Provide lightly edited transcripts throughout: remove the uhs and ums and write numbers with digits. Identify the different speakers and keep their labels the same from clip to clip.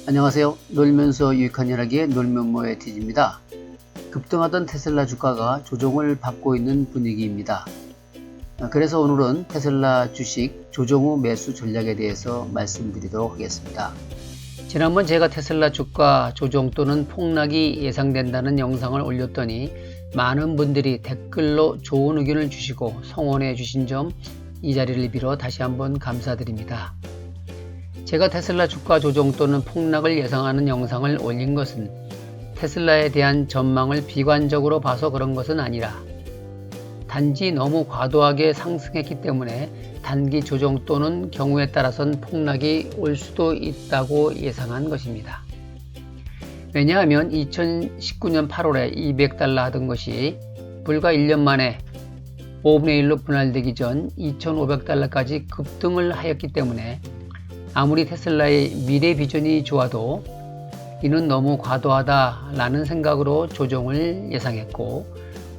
Speaker 1: 안녕하세요. 놀면서 유익한 이야기의 놀면모의 TG입니다. 급등하던 테슬라 주가가 조정을 받고 있는 분위기입니다. 그래서 오늘은 테슬라 주식 조정 후 매수 전략에 대해서 말씀드리도록 하겠습니다. 지난번 제가 테슬라 주가 조정 또는 폭락이 예상된다는 영상을 올렸더니 많은 분들이 댓글로 좋은 의견을 주시고 성원해 주신 점 이 자리를 빌어 다시 한번 감사드립니다. 제가 테슬라 주가 조정 또는 폭락을 예상하는 영상을 올린 것은 테슬라에 대한 전망을 비관적으로 봐서 그런 것은 아니라 단지 너무 과도하게 상승했기 때문에 단기 조정 또는 경우에 따라선 폭락이 올 수도 있다고 예상한 것입니다. 왜냐하면 2019년 8월에 $200 하던 것이 불과 1년 만에 5분의 1로 분할되기 전 $2,500까지 급등을 하였기 때문에 아무리 테슬라의 미래 비전이 좋아도 이는 너무 과도하다라는 생각으로 조정을 예상했고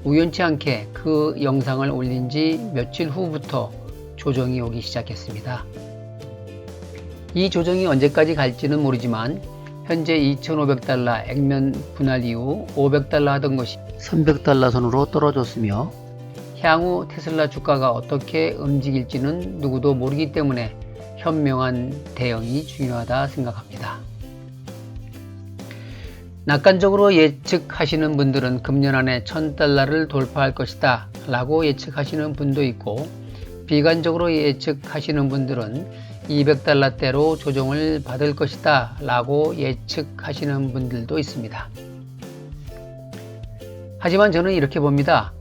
Speaker 1: 우연치 않게 그 영상을 올린 지 며칠 후부터 조정이 오기 시작했습니다. 이 조정이 언제까지 갈지는 모르지만 현재 $2,500 액면 분할 이후 $500 하던 것이 $300 선으로 떨어졌으며 향후 테슬라 주가가 어떻게 움직일지는 누구도 모르기 때문에 현명한 대응이 중요하다 생각합니다. 낙관적으로 예측하시는 분들은 금년 안에 $1,000를 돌파할 것이다 라고 예측하시는 분도 있고 비관적으로 예측하시는 분들은 $200대로 조정을 받을 것이다 라고 예측하시는 분들도 있습니다. 하지만 저는 이렇게 봅니다.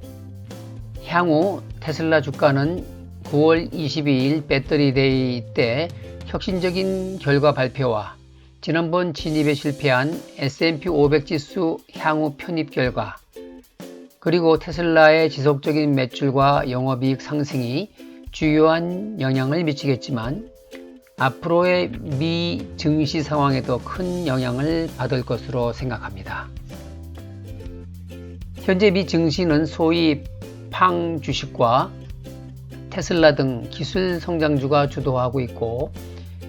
Speaker 1: 향후 테슬라 주가는 9월 22일 배터리 데이 때 혁신적인 결과 발표와 지난번 진입에 실패한 S&P 500 지수 향후 편입 결과 그리고 테슬라의 지속적인 매출과 영업이익 상승이 주요한 영향을 미치겠지만 앞으로의 미 증시 상황에도 큰 영향을 받을 것으로 생각합니다. 현재 미 증시는 소위 팡 주식과 테슬라 등 기술 성장주가 주도하고 있고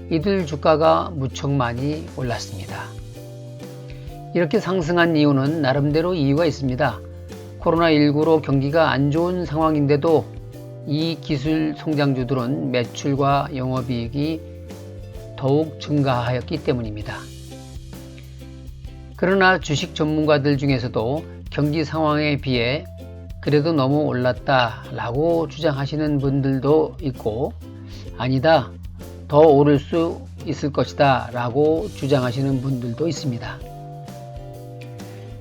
Speaker 1: 이들 주가가 무척 많이 올랐습니다. 이렇게 상승한 이유는 나름대로 이유가 있습니다. 코로나19로 경기가 안 좋은 상황인데도 이 기술 성장주들은 매출과 영업이익이 더욱 증가하였기 때문입니다. 그러나 주식 전문가들 중에서도 경기 상황에 비해 그래도 너무 올랐다 라고 주장하시는 분들도 있고 아니다 더 오를 수 있을 것이다 라고 주장하시는 분들도 있습니다.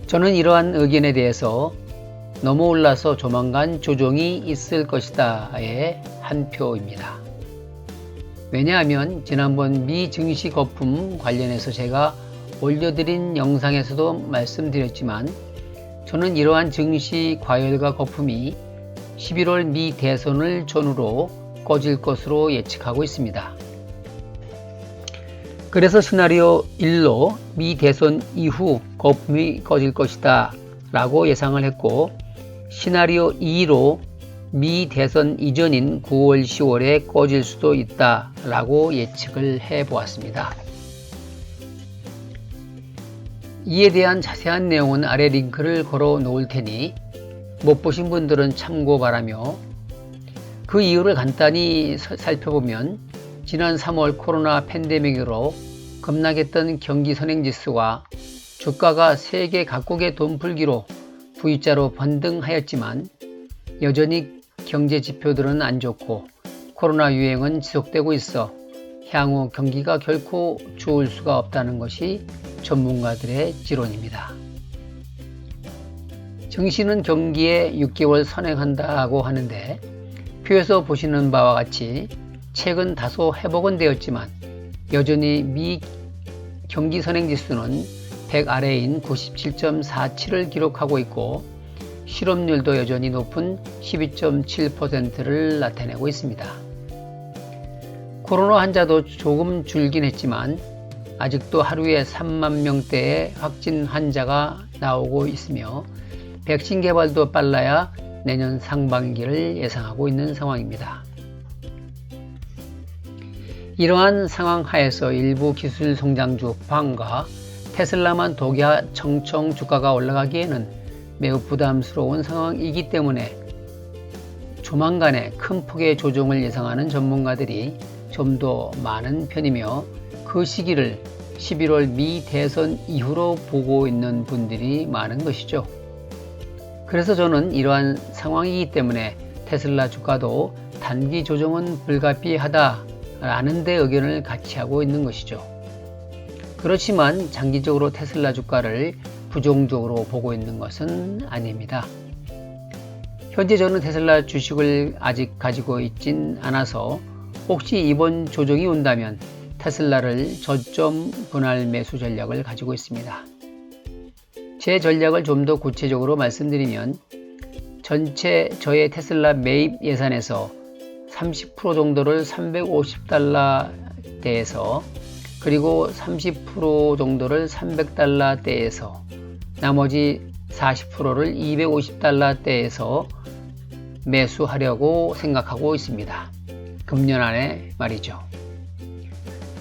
Speaker 1: 저는 이러한 의견에 대해서 너무 올라서 조만간 조정이 있을 것이다의 한 표입니다. 왜냐하면 지난번 미 증시 거품 관련해서 제가 올려드린 영상에서도 말씀드렸지만 저는 이러한 증시 과열과 거품이 11월 미 대선을 전후로 꺼질 것으로 예측하고 있습니다. 그래서 시나리오 1로 미 대선 이후 거품이 꺼질 것이다 라고 예상을 했고 시나리오 2로 미 대선 이전인 9월 10월에 꺼질 수도 있다 라고 예측을 해 보았습니다. 이에 대한 자세한 내용은 아래 링크를 걸어 놓을 테니 못 보신 분들은 참고 바라며 그 이유를 간단히 살펴보면 지난 3월 코로나 팬데믹으로 급락했던 경기 선행지수와 주가가 세계 각국의 돈풀기로 V자로 반등하였지만 여전히 경제 지표들은 안 좋고 코로나 유행은 지속되고 있어 향후 경기가 결코 좋을 수가 없다는 것이 전문가들의 지론입니다. 증시는 경기에 6개월 선행한다고 하는데 표에서 보시는 바와 같이 최근 다소 회복은 되었지만 여전히 미 경기 선행지수는 100 아래인 97.47을 기록하고 있고 실업률도 여전히 높은 12.7%를 나타내고 있습니다. 코로나 환자도 조금 줄긴 했지만 아직도 하루에 3만 명대의 확진 환자가 나오고 있으며 백신 개발도 빨라야 내년 상반기를 예상하고 있는 상황입니다. 이러한 상황 하에서 일부 기술 성장주 팡과 테슬라만 독야 청청 주가가 올라가기에는 매우 부담스러운 상황이기 때문에 조만간에 큰 폭의 조정을 예상하는 전문가들이 좀 더 많은 편이며 그 시기를 11월 미 대선 이후로 보고 있는 분들이 많은 것이죠. 그래서 저는 이러한 상황이기 때문에 테슬라 주가도 단기 조정은 불가피하다라는 데 의견을 같이 하고 있는 것이죠. 그렇지만 장기적으로 테슬라 주가를 부정적으로 보고 있는 것은 아닙니다. 현재 저는 테슬라 주식을 아직 가지고 있진 않아서 혹시 이번 조정이 온다면 테슬라를 저점 분할 매수 전략을 가지고 있습니다. 제 전략을 좀 더 구체적으로 말씀드리면 전체 저의 테슬라 매입 예산에서 30% 정도를 $350대에서 그리고 30% 정도를 $300대에서 나머지 40%를 $250대에서 매수하려고 생각하고 있습니다. 금년 안에 말이죠.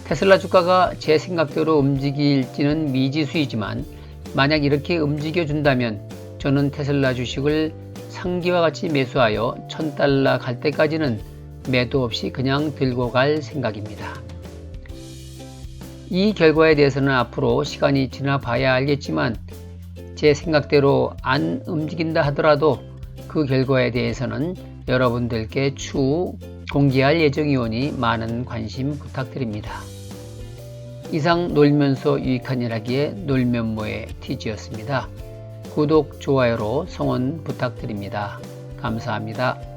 Speaker 1: 테슬라 주가가 제 생각대로 움직일지는 미지수이지만 만약 이렇게 움직여준다면 저는 테슬라 주식을 상기와 같이 매수하여 $1000 갈 때까지는 매도 없이 그냥 들고 갈 생각입니다. 이 결과에 대해서는 앞으로 시간이 지나 봐야 알겠지만 제 생각대로 안 움직인다 하더라도 그 결과에 대해서는 여러분들께 추후 공개할 예정이오니 많은 관심 부탁드립니다. 이상 놀면서 유익한 일 하기의 놀면모의 TG였습니다. 구독, 좋아요로 성원 부탁드립니다. 감사합니다.